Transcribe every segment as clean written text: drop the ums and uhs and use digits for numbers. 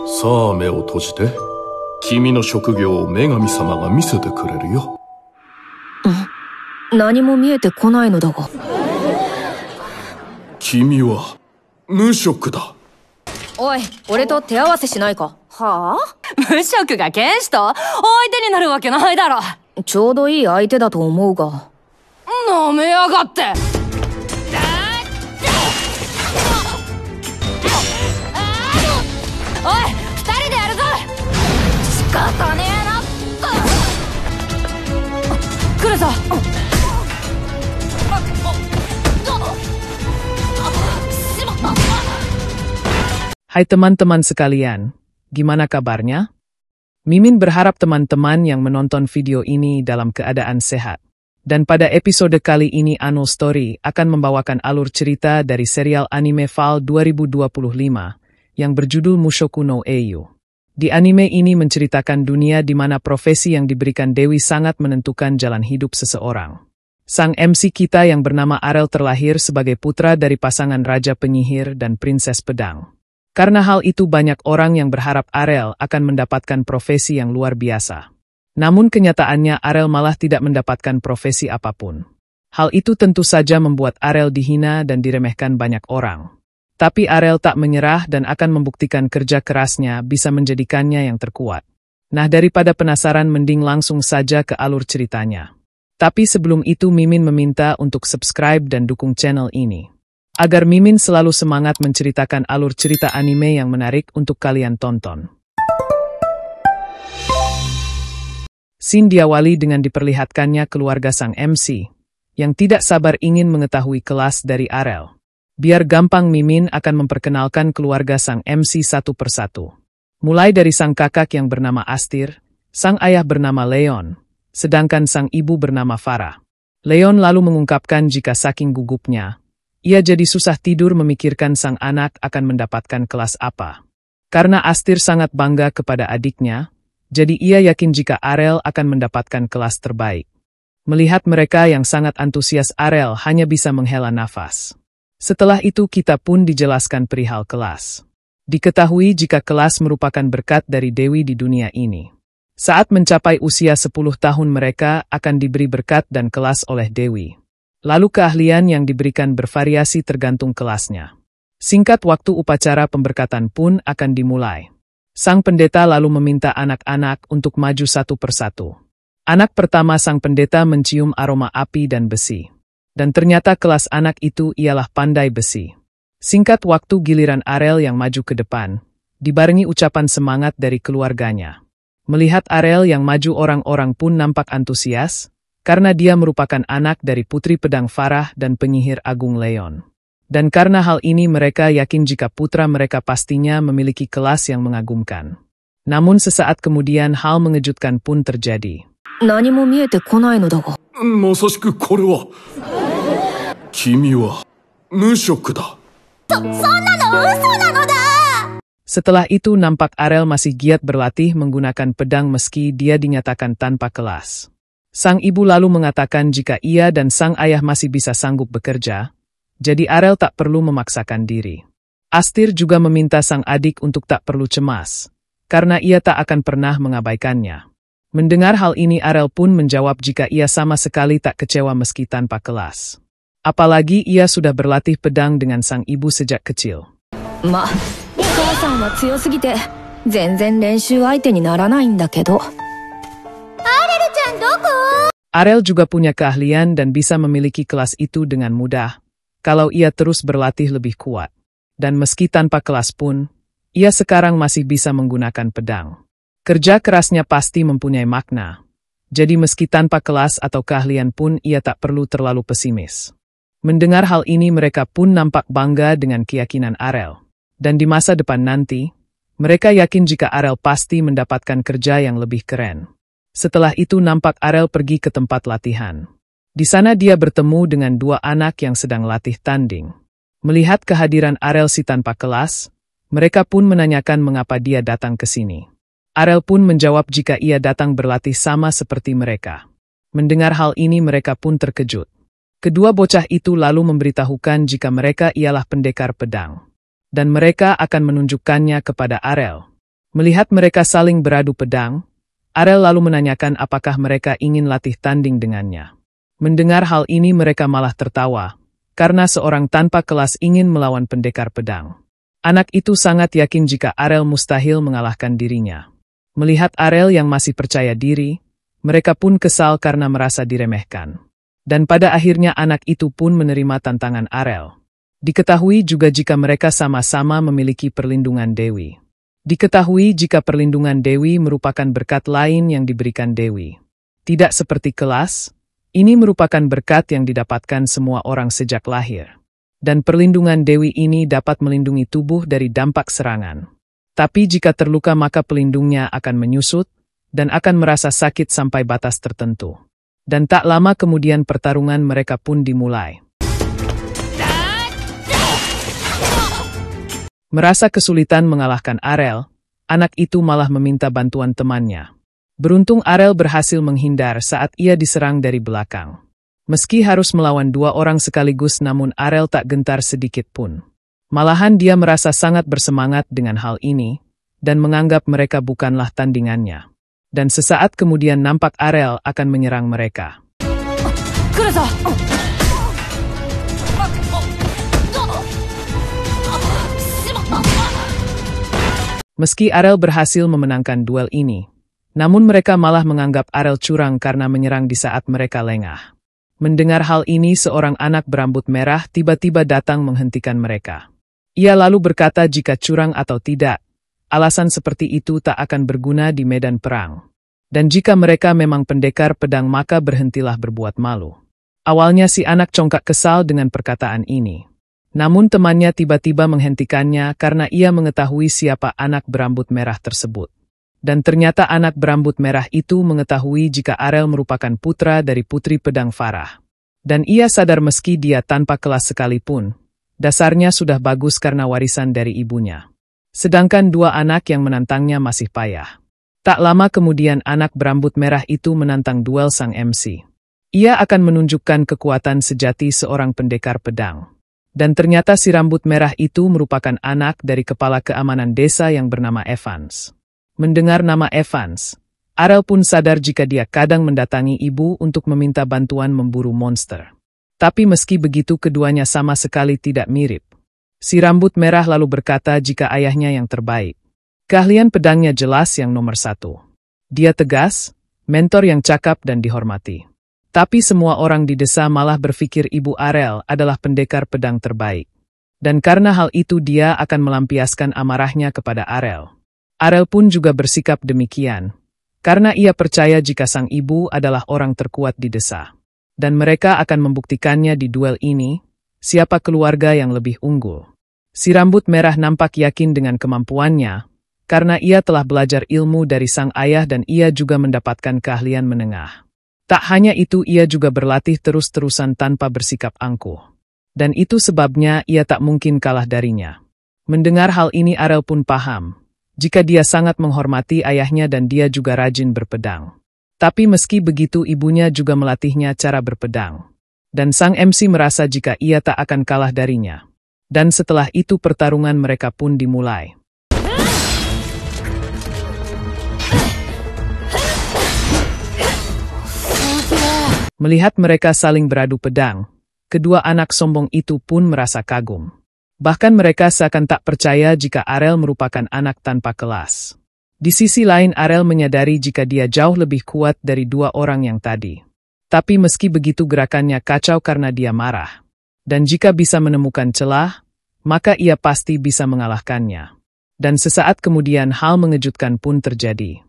さあ目を閉じて。君の職業を女神様が見せてくれるよ。何も見えてこないのだが。君は無職だ。おい、俺と手合わせしないか。はあ？無職が剣士と相手になるわけないだろ。ちょうどいい相手だと思うが。舐めやがって。おい、二人でやるぞ。仕方ねえなっと。来るぞ。Hai teman-teman sekalian, gimana kabarnya? Mimin berharap teman-teman yang menonton video ini dalam keadaan sehat. Dan pada episode kali ini Ano Story akan membawakan alur cerita dari serial anime Fall 2025 yang berjudul Mushoku no Eiyu. Di anime ini menceritakan dunia di mana profesi yang diberikan Dewi sangat menentukan jalan hidup seseorang. Sang MC kita yang bernama Arel terlahir sebagai putra dari pasangan Raja Penyihir dan Prinses Pedang. Karena hal itu banyak orang yang berharap Arel akan mendapatkan profesi yang luar biasa. Namun kenyataannya Arel malah tidak mendapatkan profesi apapun. Hal itu tentu saja membuat Arel dihina dan diremehkan banyak orang. Tapi Arel tak menyerah dan akan membuktikan kerja kerasnya bisa menjadikannya yang terkuat. Nah, daripada penasaran mending langsung saja ke alur ceritanya. Tapi sebelum itu Mimin meminta untuk subscribe dan dukung channel ini. Agar Mimin selalu semangat menceritakan alur cerita anime yang menarik untuk kalian tonton. Scene diawali dengan diperlihatkannya keluarga sang MC, yang tidak sabar ingin mengetahui kelas dari Arel. Biar gampang Mimin akan memperkenalkan keluarga sang MC satu persatu. Mulai dari sang kakak yang bernama Astir, sang ayah bernama Leon, sedangkan sang ibu bernama Farah. Leon lalu mengungkapkan jika saking gugupnya, ia jadi susah tidur memikirkan sang anak akan mendapatkan kelas apa. Karena Astir sangat bangga kepada adiknya, jadi ia yakin jika Arel akan mendapatkan kelas terbaik. Melihat mereka yang sangat antusias, Arel hanya bisa menghela nafas. Setelah itu kita pun dijelaskan perihal kelas. Diketahui jika kelas merupakan berkat dari Dewi di dunia ini. Saat mencapai usia 10 tahun mereka akan diberi berkat dan kelas oleh Dewi. Lalu keahlian yang diberikan bervariasi tergantung kelasnya. Singkat waktu upacara pemberkatan pun akan dimulai. Sang pendeta lalu meminta anak-anak untuk maju satu persatu. Anak pertama sang pendeta mencium aroma api dan besi. Dan ternyata kelas anak itu ialah pandai besi. Singkat waktu giliran Arel yang maju ke depan, dibarengi ucapan semangat dari keluarganya. Melihat Arel yang maju orang-orang pun nampak antusias, karena dia merupakan anak dari Putri Pedang Farah dan Penyihir Agung Leon. Dan karena hal ini mereka yakin jika putra mereka pastinya memiliki kelas yang mengagumkan. Namun sesaat kemudian hal mengejutkan pun terjadi. 何も見えてこないのだが。まさしくこれは。君は無職だ。そんなの嘘なのだ。Setelah itu nampak Arel masih giat berlatih menggunakan pedang meski dia dinyatakan tanpa kelas. Sang ibu lalu mengatakan jika ia dan sang ayah masih bisa sanggup bekerja, jadi Arel tak perlu memaksakan diri. Astir juga meminta sang adik untuk tak perlu cemas, karena ia tak akan pernah mengabaikannya. Mendengar hal ini Arel pun menjawab jika ia sama sekali tak kecewa meski tanpa kelas. Apalagi ia sudah berlatih pedang dengan sang ibu sejak kecil. Ma, 母さんは強すぎて全然練習相手にならないんだけど。 Arel juga punya keahlian dan bisa memiliki kelas itu dengan mudah, kalau ia terus berlatih lebih kuat. Dan meski tanpa kelas pun, ia sekarang masih bisa menggunakan pedang. Kerja kerasnya pasti mempunyai makna. Jadi meski tanpa kelas atau keahlian pun ia tak perlu terlalu pesimis. Mendengar hal ini mereka pun nampak bangga dengan keyakinan Arel. Dan di masa depan nanti, mereka yakin jika Arel pasti mendapatkan kerja yang lebih keren. Setelah itu nampak Arel pergi ke tempat latihan. Di sana dia bertemu dengan dua anak yang sedang latih tanding. Melihat kehadiran Arel si tanpa kelas, mereka pun menanyakan mengapa dia datang ke sini. Arel pun menjawab jika ia datang berlatih sama seperti mereka. Mendengar hal ini mereka pun terkejut. Kedua bocah itu lalu memberitahukan jika mereka ialah pendekar pedang. Dan mereka akan menunjukkannya kepada Arel. Melihat mereka saling beradu pedang, Arel lalu menanyakan apakah mereka ingin latih tanding dengannya. Mendengar hal ini mereka malah tertawa, karena seorang tanpa kelas ingin melawan pendekar pedang. Anak itu sangat yakin jika Arel mustahil mengalahkan dirinya. Melihat Arel yang masih percaya diri, mereka pun kesal karena merasa diremehkan. Dan pada akhirnya anak itu pun menerima tantangan Arel. Diketahui juga jika mereka sama-sama memiliki perlindungan Dewi. Diketahui jika perlindungan Dewi merupakan berkat lain yang diberikan Dewi. Tidak seperti kelas, ini merupakan berkat yang didapatkan semua orang sejak lahir. Dan perlindungan Dewi ini dapat melindungi tubuh dari dampak serangan. Tapi jika terluka maka pelindungnya akan menyusut, dan akan merasa sakit sampai batas tertentu. Dan tak lama kemudian pertarungan mereka pun dimulai. Merasa kesulitan mengalahkan Arel, anak itu malah meminta bantuan temannya. Beruntung Arel berhasil menghindar saat ia diserang dari belakang. Meski harus melawan dua orang sekaligus namun Arel tak gentar sedikit pun. Malahan dia merasa sangat bersemangat dengan hal ini, dan menganggap mereka bukanlah tandingannya. Dan sesaat kemudian nampak Arel akan menyerang mereka. Meski Arel berhasil memenangkan duel ini, namun mereka malah menganggap Arel curang karena menyerang di saat mereka lengah. Mendengar hal ini seorang anak berambut merah tiba-tiba datang menghentikan mereka. Ia lalu berkata jika curang atau tidak, alasan seperti itu tak akan berguna di medan perang. Dan jika mereka memang pendekar pedang maka berhentilah berbuat malu. Awalnya si anak congkak kesal dengan perkataan ini. Namun temannya tiba-tiba menghentikannya karena ia mengetahui siapa anak berambut merah tersebut. Dan ternyata anak berambut merah itu mengetahui jika Arel merupakan putra dari putri pedang Farah. Dan ia sadar meski dia tanpa kelas sekalipun, dasarnya sudah bagus karena warisan dari ibunya. Sedangkan dua anak yang menantangnya masih payah. Tak lama kemudian anak berambut merah itu menantang duel sang MC. Ia akan menunjukkan kekuatan sejati seorang pendekar pedang. Dan ternyata si rambut merah itu merupakan anak dari kepala keamanan desa yang bernama Evans. Mendengar nama Evans, Arel pun sadar jika dia kadang mendatangi ibu untuk meminta bantuan memburu monster. Tapi meski begitu keduanya sama sekali tidak mirip. Si rambut merah lalu berkata jika ayahnya yang terbaik. Keahlian pedangnya jelas yang nomor 1. Dia tegas, mentor yang cakap dan dihormati. Tapi semua orang di desa malah berpikir ibu Arel adalah pendekar pedang terbaik. Dan karena hal itu dia akan melampiaskan amarahnya kepada Arel. Arel pun juga bersikap demikian, karena ia percaya jika sang ibu adalah orang terkuat di desa. Dan mereka akan membuktikannya di duel ini, siapa keluarga yang lebih unggul. Si rambut merah nampak yakin dengan kemampuannya, karena ia telah belajar ilmu dari sang ayah dan ia juga mendapatkan keahlian menengah. Tak hanya itu ia juga berlatih terus-terusan tanpa bersikap angkuh. Dan itu sebabnya ia tak mungkin kalah darinya. Mendengar hal ini Arel pun paham, jika dia sangat menghormati ayahnya dan dia juga rajin berpedang. Tapi meski begitu ibunya juga melatihnya cara berpedang. Dan sang MC merasa jika ia tak akan kalah darinya. Dan setelah itu pertarungan mereka pun dimulai. Melihat mereka saling beradu pedang, kedua anak sombong itu pun merasa kagum. Bahkan mereka seakan tak percaya jika Arel merupakan anak tanpa kelas. Di sisi lain Arel menyadari jika dia jauh lebih kuat dari dua orang yang tadi. Tapi meski begitu gerakannya kacau karena dia marah. Dan jika bisa menemukan celah, maka ia pasti bisa mengalahkannya. Dan sesaat kemudian hal mengejutkan pun terjadi.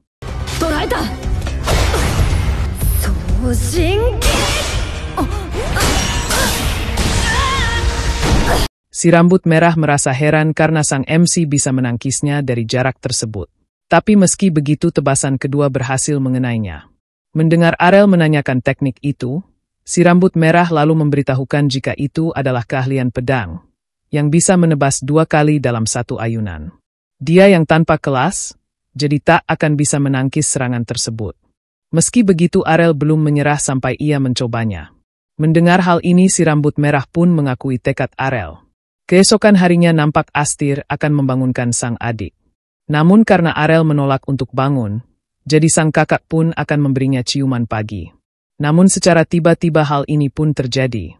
Si rambut merah merasa heran karena sang MC bisa menangkisnya dari jarak tersebut. Tapi meski begitu tebasan kedua berhasil mengenainya. Mendengar Arel menanyakan teknik itu, si rambut merah lalu memberitahukan jika itu adalah keahlian pedang, yang bisa menebas 2 kali dalam satu ayunan. Dia yang tanpa kelas, jadi tak akan bisa menangkis serangan tersebut. Meski begitu Arel belum menyerah sampai ia mencobanya. Mendengar hal ini si rambut merah pun mengakui tekad Arel. Keesokan harinya nampak Astir akan membangunkan sang adik. Namun karena Arel menolak untuk bangun, jadi sang kakak pun akan memberinya ciuman pagi. Namun secara tiba-tiba hal ini pun terjadi.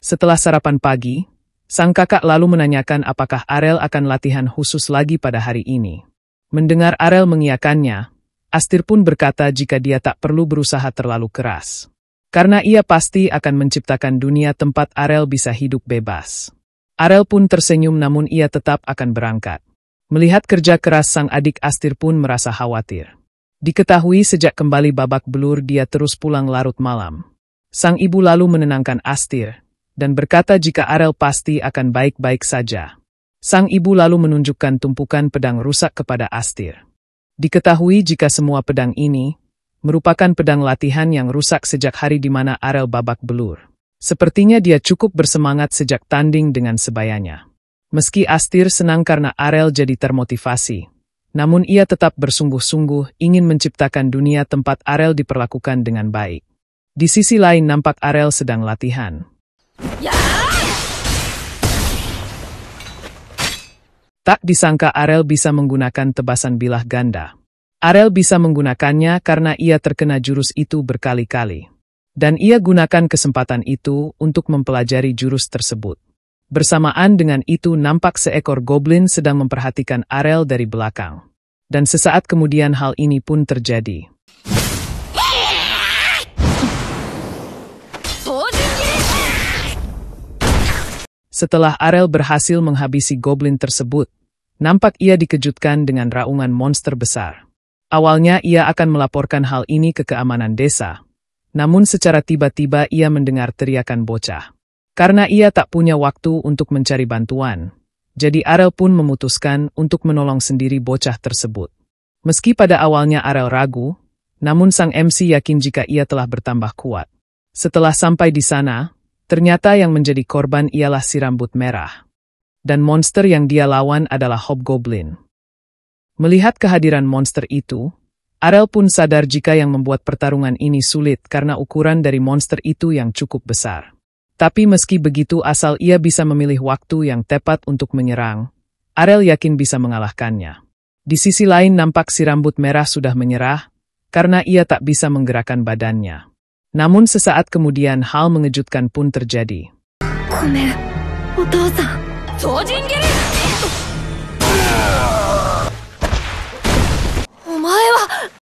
Setelah sarapan pagi, sang kakak lalu menanyakan apakah Arel akan latihan khusus lagi pada hari ini. Mendengar Arel mengiyakannya, Astir pun berkata jika dia tak perlu berusaha terlalu keras. Karena ia pasti akan menciptakan dunia tempat Arel bisa hidup bebas. Arel pun tersenyum namun ia tetap akan berangkat. Melihat kerja keras sang adik, Astir pun merasa khawatir. Diketahui sejak kembali babak belur dia terus pulang larut malam. Sang ibu lalu menenangkan Astir dan berkata jika Arel pasti akan baik-baik saja. Sang ibu lalu menunjukkan tumpukan pedang rusak kepada Astir. Diketahui jika semua pedang ini merupakan pedang latihan yang rusak sejak hari di mana Arel babak belur. Sepertinya dia cukup bersemangat sejak tanding dengan sebayanya. Meski Astir senang karena Arel jadi termotivasi, namun ia tetap bersungguh-sungguh ingin menciptakan dunia tempat Arel diperlakukan dengan baik. Di sisi lain nampak Arel sedang latihan. Tak disangka Arel bisa menggunakan tebasan bilah ganda. Arel bisa menggunakannya karena ia terkena jurus itu berkali-kali. Dan ia gunakan kesempatan itu untuk mempelajari jurus tersebut. Bersamaan dengan itu nampak seekor goblin sedang memperhatikan Arel dari belakang. Dan sesaat kemudian hal ini pun terjadi. Setelah Arel berhasil menghabisi goblin tersebut, nampak ia dikejutkan dengan raungan monster besar. Awalnya ia akan melaporkan hal ini ke keamanan desa, namun secara tiba-tiba ia mendengar teriakan bocah. Karena ia tak punya waktu untuk mencari bantuan, jadi Arel pun memutuskan untuk menolong sendiri bocah tersebut. Meski pada awalnya Arel ragu, namun sang MC yakin jika ia telah bertambah kuat. Setelah sampai di sana, ternyata yang menjadi korban ialah si rambut merah. Dan monster yang dia lawan adalah Hobgoblin. Melihat kehadiran monster itu, Arel pun sadar jika yang membuat pertarungan ini sulit karena ukuran dari monster itu yang cukup besar. Tapi meski begitu asal ia bisa memilih waktu yang tepat untuk menyerang, Arel yakin bisa mengalahkannya. Di sisi lain nampak si rambut merah sudah menyerah karena ia tak bisa menggerakkan badannya. Namun sesaat kemudian hal mengejutkan pun terjadi.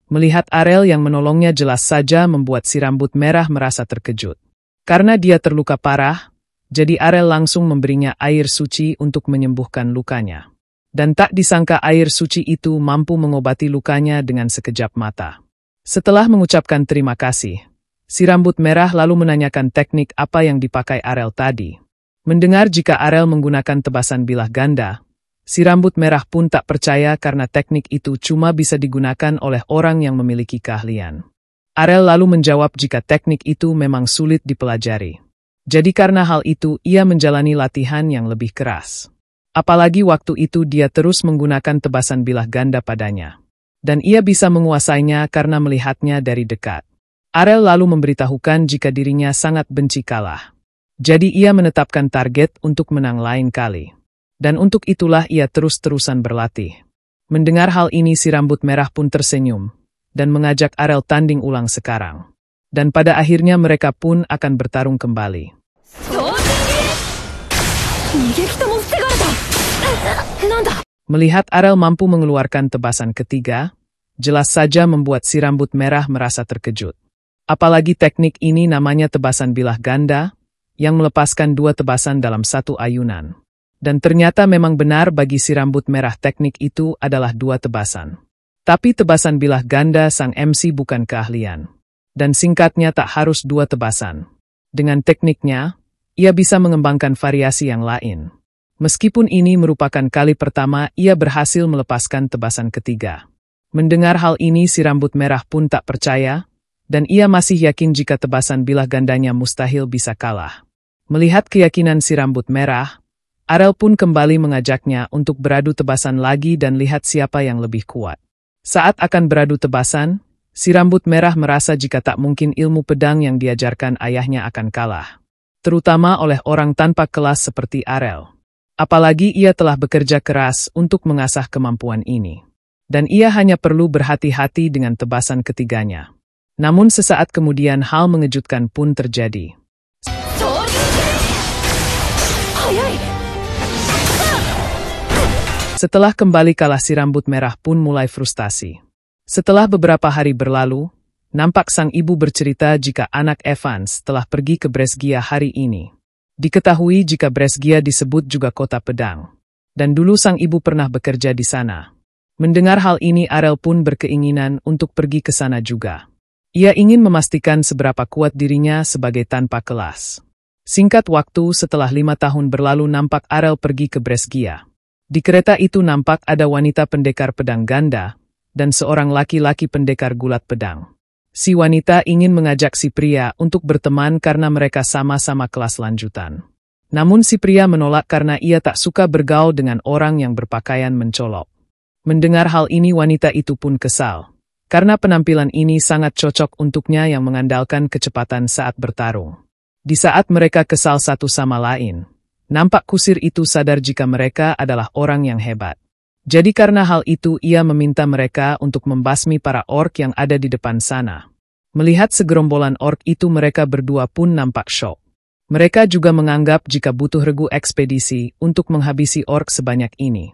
Melihat Arel yang menolongnya jelas saja membuat si rambut merah merasa terkejut. Karena dia terluka parah, jadi Arel langsung memberinya air suci untuk menyembuhkan lukanya. Dan tak disangka air suci itu mampu mengobati lukanya dengan sekejap mata. Setelah mengucapkan terima kasih, si rambut merah lalu menanyakan teknik apa yang dipakai Arel tadi. Mendengar jika Arel menggunakan tebasan bilah ganda, si rambut merah pun tak percaya karena teknik itu cuma bisa digunakan oleh orang yang memiliki keahlian. Arel lalu menjawab jika teknik itu memang sulit dipelajari. Jadi karena hal itu ia menjalani latihan yang lebih keras. Apalagi waktu itu dia terus menggunakan tebasan bilah ganda padanya. Dan ia bisa menguasainya karena melihatnya dari dekat. Arel lalu memberitahukan jika dirinya sangat benci kalah. Jadi ia menetapkan target untuk menang lain kali. Dan untuk itulah ia terus-terusan berlatih. Mendengar hal ini si rambut merah pun tersenyum dan mengajak Arel tanding ulang sekarang. Dan pada akhirnya mereka pun akan bertarung kembali. Melihat Arel mampu mengeluarkan tebasan ketiga, jelas saja membuat si rambut merah merasa terkejut. Apalagi teknik ini namanya tebasan bilah ganda, yang melepaskan dua tebasan dalam satu ayunan. Dan ternyata memang benar bagi si rambut merah teknik itu adalah dua tebasan. Tapi tebasan bilah ganda sang MC bukan keahlian. Dan singkatnya tak harus dua tebasan. Dengan tekniknya, ia bisa mengembangkan variasi yang lain. Meskipun ini merupakan kali pertama ia berhasil melepaskan tebasan ketiga. Mendengar hal ini si rambut merah pun tak percaya, dan ia masih yakin jika tebasan bilah gandanya mustahil bisa kalah. Melihat keyakinan si rambut merah, Arel pun kembali mengajaknya untuk beradu tebasan lagi dan lihat siapa yang lebih kuat. Saat akan beradu tebasan, si rambut merah merasa jika tak mungkin ilmu pedang yang diajarkan ayahnya akan kalah. terutama oleh orang tanpa kelas seperti Arel. Apalagi ia telah bekerja keras untuk mengasah kemampuan ini. Dan ia hanya perlu berhati-hati dengan tebasan ketiganya. Namun sesaat kemudian hal mengejutkan pun terjadi. Setelah kembali kalah, si rambut merah pun mulai frustasi. Setelah beberapa hari berlalu, nampak sang ibu bercerita jika anak Evans telah pergi ke Brescia hari ini. Diketahui jika Brescia disebut juga kota pedang. Dan dulu sang ibu pernah bekerja di sana. Mendengar hal ini, Arel pun berkeinginan untuk pergi ke sana juga. Ia ingin memastikan seberapa kuat dirinya sebagai tanpa kelas. Singkat waktu setelah 5 tahun berlalu, nampak Arel pergi ke Brescia. Di kereta itu nampak ada wanita pendekar pedang ganda dan seorang laki-laki pendekar gulat pedang. Si wanita ingin mengajak si pria untuk berteman karena mereka sama-sama kelas lanjutan. Namun si pria menolak karena ia tak suka bergaul dengan orang yang berpakaian mencolok. Mendengar hal ini, wanita itu pun kesal. Karena penampilan ini sangat cocok untuknya yang mengandalkan kecepatan saat bertarung. Di saat mereka kesal satu sama lain, nampak kusir itu sadar jika mereka adalah orang yang hebat. Jadi karena hal itu ia meminta mereka untuk membasmi para orc yang ada di depan sana. Melihat segerombolan orc itu, mereka berdua pun nampak syok. Mereka juga menganggap jika butuh regu ekspedisi untuk menghabisi orc sebanyak ini.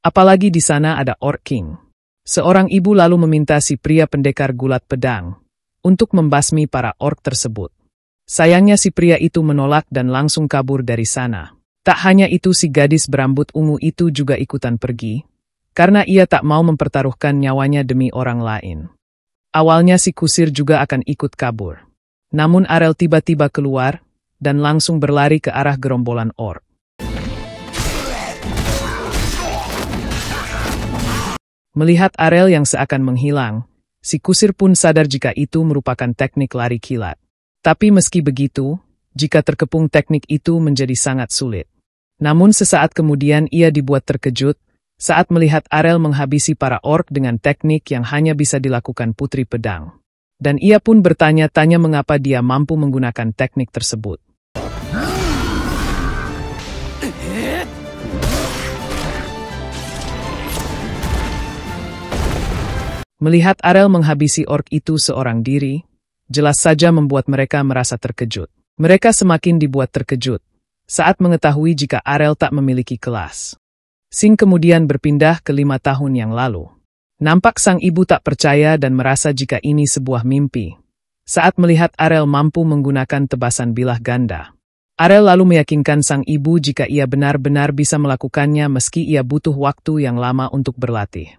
Apalagi di sana ada Orc King. Seorang ibu lalu meminta si pria pendekar gulat pedang untuk membasmi para orc tersebut. Sayangnya si pria itu menolak dan langsung kabur dari sana. Tak hanya itu, si gadis berambut ungu itu juga ikutan pergi, karena ia tak mau mempertaruhkan nyawanya demi orang lain. Awalnya si kusir juga akan ikut kabur. Namun Arel tiba-tiba keluar dan langsung berlari ke arah gerombolan orc. Melihat Arel yang seakan menghilang, si kusir pun sadar jika itu merupakan teknik lari kilat. Tapi meski begitu, jika terkepung teknik itu menjadi sangat sulit. Namun sesaat kemudian ia dibuat terkejut saat melihat Arel menghabisi para orc dengan teknik yang hanya bisa dilakukan putri pedang. Dan ia pun bertanya-tanya mengapa dia mampu menggunakan teknik tersebut. Melihat Arel menghabisi orc itu seorang diri, jelas saja membuat mereka merasa terkejut. Mereka semakin dibuat terkejut saat mengetahui jika Arel tak memiliki kelas. Sing kemudian berpindah ke 5 tahun yang lalu. Nampak sang ibu tak percaya dan merasa jika ini sebuah mimpi. Saat melihat Arel mampu menggunakan tebasan bilah ganda. Arel lalu meyakinkan sang ibu jika ia benar-benar bisa melakukannya meski ia butuh waktu yang lama untuk berlatih.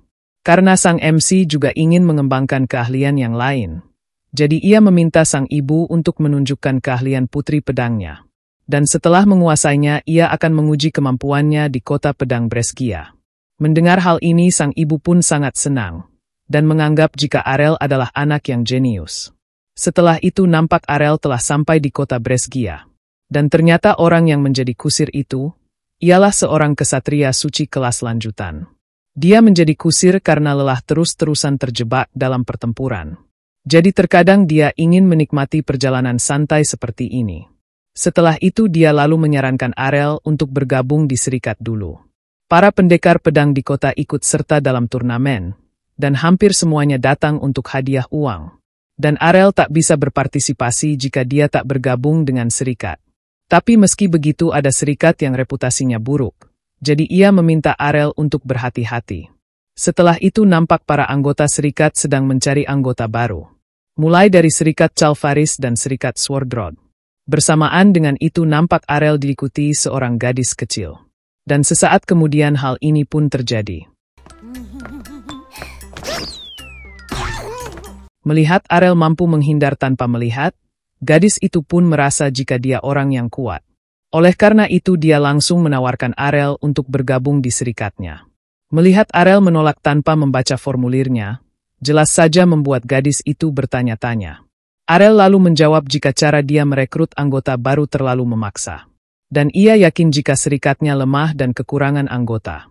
Karena sang MC juga ingin mengembangkan keahlian yang lain. Jadi ia meminta sang ibu untuk menunjukkan keahlian putri pedangnya. Dan setelah menguasainya, ia akan menguji kemampuannya di kota pedang Brescia. Mendengar hal ini, sang ibu pun sangat senang. Dan menganggap jika Arel adalah anak yang jenius. Setelah itu nampak Arel telah sampai di kota Brescia. Dan ternyata orang yang menjadi kusir itu, ialah seorang kesatria suci kelas lanjutan. Dia menjadi kusir karena lelah terus-terusan terjebak dalam pertempuran. Jadi terkadang dia ingin menikmati perjalanan santai seperti ini. Setelah itu dia lalu menyarankan Arel untuk bergabung di serikat dulu. Para pendekar pedang di kota ikut serta dalam turnamen, dan hampir semuanya datang untuk hadiah uang. Dan Arel tak bisa berpartisipasi jika dia tak bergabung dengan serikat. Tapi meski begitu ada serikat yang reputasinya buruk. Jadi ia meminta Arel untuk berhati-hati. Setelah itu nampak para anggota serikat sedang mencari anggota baru. Mulai dari serikat Calvaris dan serikat Swordrod. Bersamaan dengan itu nampak Arel diikuti seorang gadis kecil. Dan sesaat kemudian hal ini pun terjadi. Melihat Arel mampu menghindar tanpa melihat, gadis itu pun merasa jika dia orang yang kuat. Oleh karena itu dia langsung menawarkan Arel untuk bergabung di serikatnya. Melihat Arel menolak tanpa membaca formulirnya, jelas saja membuat gadis itu bertanya-tanya. Arel lalu menjawab jika cara dia merekrut anggota baru terlalu memaksa. Dan ia yakin jika serikatnya lemah dan kekurangan anggota.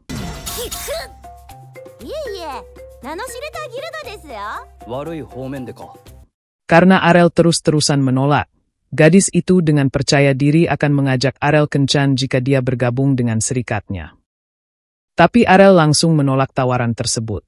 Karena Arel terus-terusan menolak, Gadis itu dengan percaya diri akan mengajak Arel kencan jika dia bergabung dengan serikatnya. Tapi Arel langsung menolak tawaran tersebut.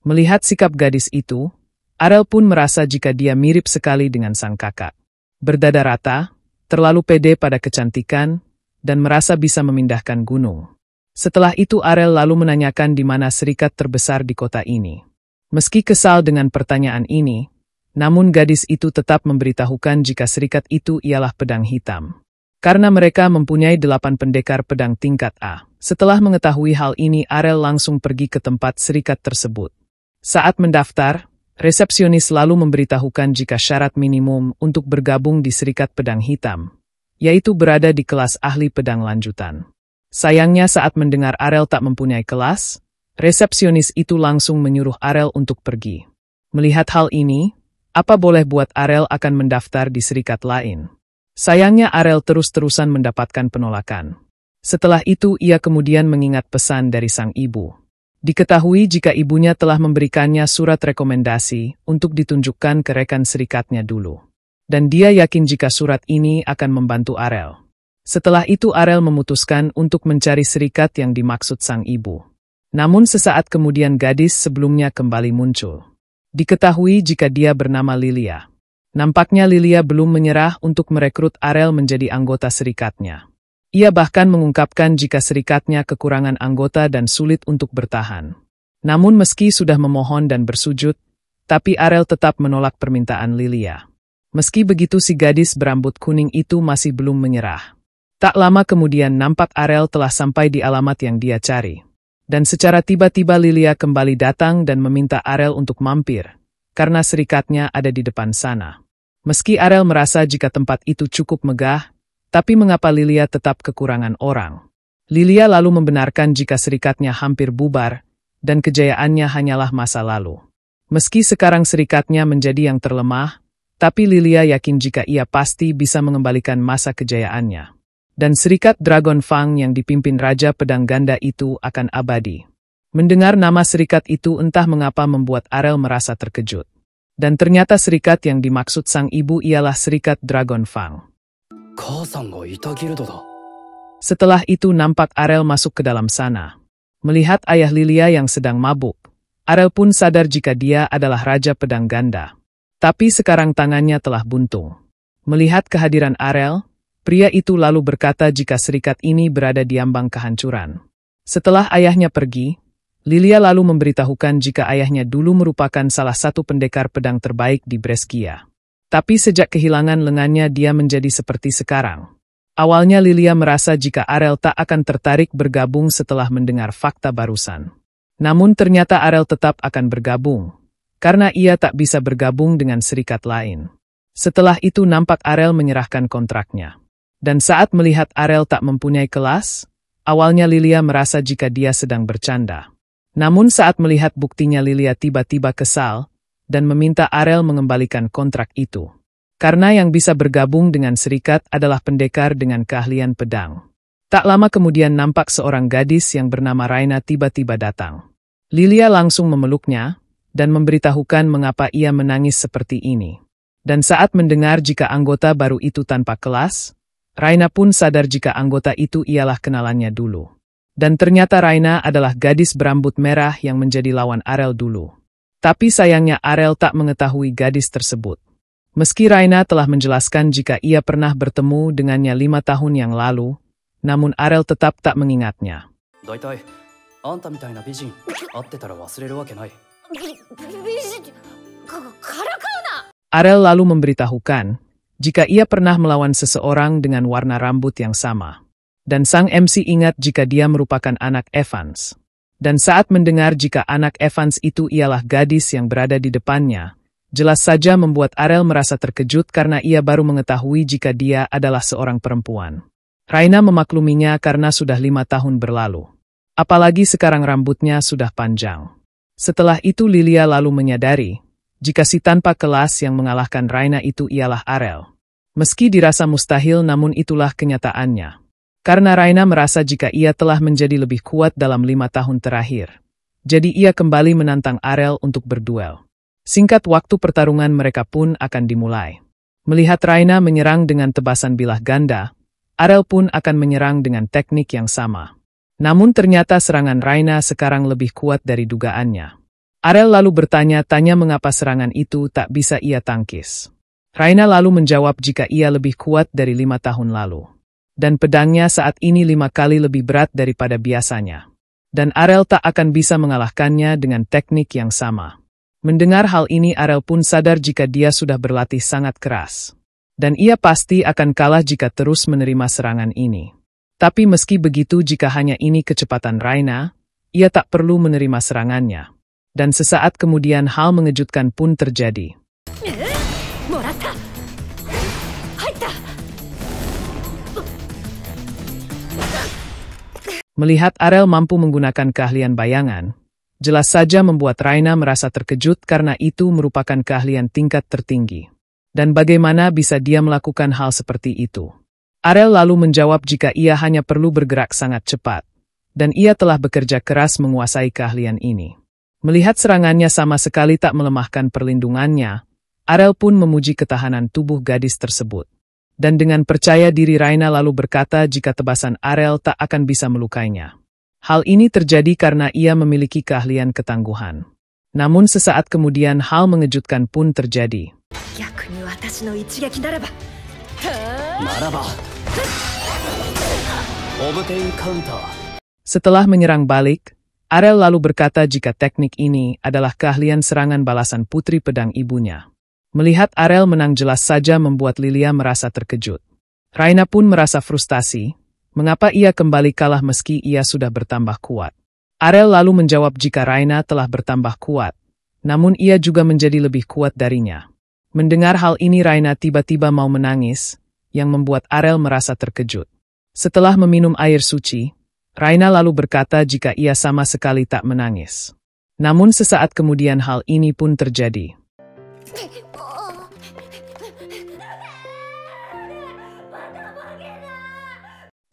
Melihat sikap gadis itu, Arel pun merasa jika dia mirip sekali dengan sang kakak. Berdada rata, terlalu pede pada kecantikan, dan merasa bisa memindahkan gunung. Setelah itu Arel lalu menanyakan di mana serikat terbesar di kota ini. Meski kesal dengan pertanyaan ini, namun gadis itu tetap memberitahukan jika serikat itu ialah pedang hitam. Karena mereka mempunyai 8 pendekar pedang tingkat A. Setelah mengetahui hal ini Arel langsung pergi ke tempat serikat tersebut. Saat mendaftar, resepsionis lalu memberitahukan jika syarat minimum untuk bergabung di serikat pedang hitam, yaitu berada di kelas ahli pedang lanjutan. Sayangnya saat mendengar Arel tak mempunyai kelas, resepsionis itu langsung menyuruh Arel untuk pergi. Melihat hal ini, apa boleh buat Arel akan mendaftar di serikat lain. Sayangnya Arel terus-terusan mendapatkan penolakan. Setelah itu ia kemudian mengingat pesan dari sang ibu. Diketahui jika ibunya telah memberikannya surat rekomendasi untuk ditunjukkan ke rekan serikatnya dulu. Dan dia yakin jika surat ini akan membantu Arel. Setelah itu Arel memutuskan untuk mencari serikat yang dimaksud sang ibu. Namun sesaat kemudian gadis sebelumnya kembali muncul. Diketahui jika dia bernama Lilia. Nampaknya Lilia belum menyerah untuk merekrut Arel menjadi anggota serikatnya. Ia bahkan mengungkapkan jika serikatnya kekurangan anggota dan sulit untuk bertahan. Namun meski sudah memohon dan bersujud, tapi Arel tetap menolak permintaan Lilia. Meski begitu si gadis berambut kuning itu masih belum menyerah. Tak lama kemudian nampak Arel telah sampai di alamat yang dia cari. Dan secara tiba-tiba Lilia kembali datang dan meminta Arel untuk mampir, karena serikatnya ada di depan sana. Meski Arel merasa jika tempat itu cukup megah, tapi mengapa Lilia tetap kekurangan orang? Lilia lalu membenarkan jika serikatnya hampir bubar, dan kejayaannya hanyalah masa lalu. Meski sekarang serikatnya menjadi yang terlemah, tapi Lilia yakin jika ia pasti bisa mengembalikan masa kejayaannya. Dan serikat Dragon Fang yang dipimpin Raja Pedang Ganda itu akan abadi. Mendengar nama serikat itu entah mengapa membuat Arel merasa terkejut. Dan ternyata serikat yang dimaksud sang ibu ialah serikat Dragon Fang. Setelah itu nampak Arel masuk ke dalam sana. Melihat ayah Lilia yang sedang mabuk, Arel pun sadar jika dia adalah Raja Pedang Ganda. Tapi sekarang tangannya telah buntung. Melihat kehadiran Arel, pria itu lalu berkata jika serikat ini berada di ambang kehancuran. Setelah ayahnya pergi, Lilia lalu memberitahukan jika ayahnya dulu merupakan salah satu pendekar pedang terbaik di Brescia. Tapi sejak kehilangan lengannya dia menjadi seperti sekarang. Awalnya Lilia merasa jika Arel tak akan tertarik bergabung setelah mendengar fakta barusan. Namun ternyata Arel tetap akan bergabung, karena ia tak bisa bergabung dengan serikat lain. Setelah itu nampak Arel menyerahkan kontraknya. Dan saat melihat Arel tak mempunyai kelas, awalnya Lilia merasa jika dia sedang bercanda. Namun saat melihat buktinya Lilia tiba-tiba kesal, dan meminta Arel mengembalikan kontrak itu. Karena yang bisa bergabung dengan serikat adalah pendekar dengan keahlian pedang. Tak lama kemudian nampak seorang gadis yang bernama Raina tiba-tiba datang. Lilia langsung memeluknya, dan memberitahukan mengapa ia menangis seperti ini. Dan saat mendengar jika anggota baru itu tanpa kelas, Raina pun sadar jika anggota itu ialah kenalannya dulu. Dan ternyata Raina adalah gadis berambut merah yang menjadi lawan Arel dulu. Tapi sayangnya Arel tak mengetahui gadis tersebut. Meski Raina telah menjelaskan jika ia pernah bertemu dengannya 5 tahun yang lalu, namun Arel tetap tak mengingatnya. Arel lalu memberitahukan jika ia pernah melawan seseorang dengan warna rambut yang sama. Dan sang MC ingat jika dia merupakan anak Evans. Dan saat mendengar jika anak Evans itu ialah gadis yang berada di depannya, jelas saja membuat Arel merasa terkejut karena ia baru mengetahui jika dia adalah seorang perempuan. Raina memakluminya karena sudah 5 tahun berlalu. Apalagi sekarang rambutnya sudah panjang. Setelah itu Lilia lalu menyadari jika si tanpa kelas yang mengalahkan Raina itu ialah Arel. Meski dirasa mustahil namun itulah kenyataannya. Karena Raina merasa jika ia telah menjadi lebih kuat dalam 5 tahun terakhir. Jadi ia kembali menantang Arel untuk berduel. Singkat waktu pertarungan mereka pun akan dimulai. Melihat Raina menyerang dengan tebasan bilah ganda, Arel pun akan menyerang dengan teknik yang sama. Namun ternyata serangan Raina sekarang lebih kuat dari dugaannya. Arel lalu bertanya-tanya mengapa serangan itu tak bisa ia tangkis. Raina lalu menjawab jika ia lebih kuat dari 5 tahun lalu. Dan pedangnya saat ini 5 kali lebih berat daripada biasanya. Dan Arel tak akan bisa mengalahkannya dengan teknik yang sama. Mendengar hal ini Arel pun sadar jika dia sudah berlatih sangat keras. Dan ia pasti akan kalah jika terus menerima serangan ini. Tapi meski begitu jika hanya ini kecepatan Raina, ia tak perlu menerima serangannya. Dan sesaat kemudian hal mengejutkan pun terjadi. Melihat Arel mampu menggunakan keahlian bayangan, jelas saja membuat Raina merasa terkejut karena itu merupakan keahlian tingkat tertinggi. Dan bagaimana bisa dia melakukan hal seperti itu? Arel lalu menjawab jika ia hanya perlu bergerak sangat cepat. Dan ia telah bekerja keras menguasai keahlian ini. Melihat serangannya sama sekali tak melemahkan perlindungannya, Arel pun memuji ketahanan tubuh gadis tersebut. Dan dengan percaya diri Raina lalu berkata jika tebasan Arel tak akan bisa melukainya. Hal ini terjadi karena ia memiliki keahlian ketangguhan. Namun sesaat kemudian hal mengejutkan pun terjadi. Setelah menyerang balik, Arel lalu berkata jika teknik ini adalah keahlian serangan balasan putri pedang ibunya. Melihat Arel menang jelas saja membuat Lilia merasa terkejut. Raina pun merasa frustasi, mengapa ia kembali kalah meski ia sudah bertambah kuat. Arel lalu menjawab jika Raina telah bertambah kuat, namun ia juga menjadi lebih kuat darinya. Mendengar hal ini Raina tiba-tiba mau menangis, yang membuat Arel merasa terkejut. Setelah meminum air suci, Raina lalu berkata jika ia sama sekali tak menangis. Namun sesaat kemudian hal ini pun terjadi.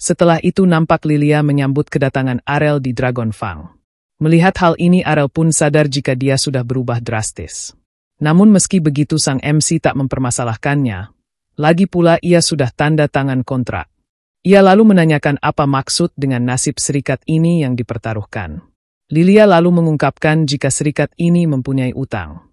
Setelah itu nampak Lilia menyambut kedatangan Arel di Dragon Fang. Melihat hal ini Arel pun sadar jika dia sudah berubah drastis. Namun meski begitu sang MC tak mempermasalahkannya. Lagi pula ia sudah tanda tangan kontrak. Ia lalu menanyakan apa maksud dengan nasib serikat ini yang dipertaruhkan. Lilia lalu mengungkapkan jika serikat ini mempunyai utang.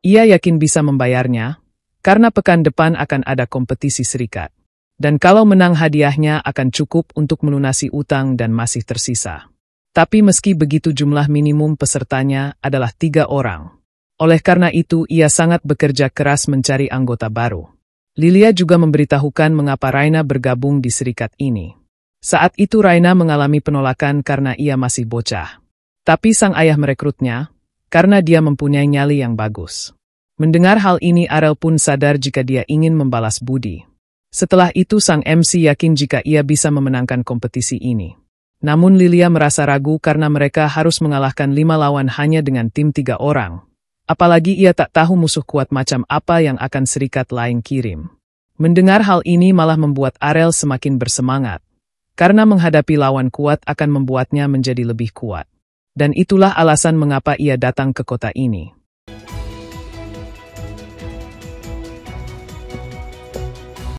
Ia yakin bisa membayarnya, karena pekan depan akan ada kompetisi serikat. Dan kalau menang hadiahnya akan cukup untuk melunasi utang dan masih tersisa. Tapi meski begitu jumlah minimum pesertanya adalah 3 orang. Oleh karena itu ia sangat bekerja keras mencari anggota baru. Lilia juga memberitahukan mengapa Raina bergabung di serikat ini. Saat itu Raina mengalami penolakan karena ia masih bocah. Tapi sang ayah merekrutnya, karena dia mempunyai nyali yang bagus. Mendengar hal ini Arel pun sadar jika dia ingin membalas budi. Setelah itu sang MC yakin jika ia bisa memenangkan kompetisi ini. Namun Lilia merasa ragu karena mereka harus mengalahkan 5 lawan hanya dengan tim 3 orang. Apalagi ia tak tahu musuh kuat macam apa yang akan serikat lain kirim. Mendengar hal ini malah membuat Arel semakin bersemangat. Karena menghadapi lawan kuat akan membuatnya menjadi lebih kuat. Dan itulah alasan mengapa ia datang ke kota ini.